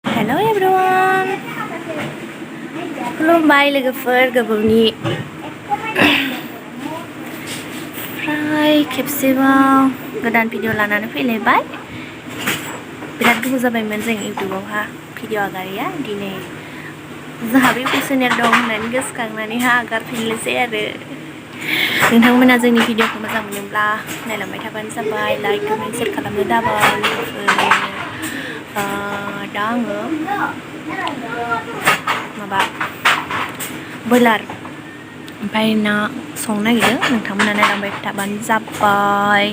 Hello everyone. खुलुमबाय लोगोफोर गोबावनि फ्राय खेबसेबाव गोदान भिडिअ लानानै फैलायबाय। बिराद गोबाव जाबायमोन जों इउट्युबावहा भिडिअ आगारिया। दिनै जोंहा बे चेनेल दं होननानै गोसोखांनानैहा आगारफिननोसै आरो। नोंथांमोना जोंनि भिडिअखौ मोजां मोनोब्ला नायलांबाय थाबानो जाबाय। लाइक कमेन्ट शेयार खालामनो दाबाव लोगोफोर। दा आङो माबा बयलार ओमफ्राय ना संनो नागिरदों। नोंथांमोना नायलांबाय थाबानो जाबाय।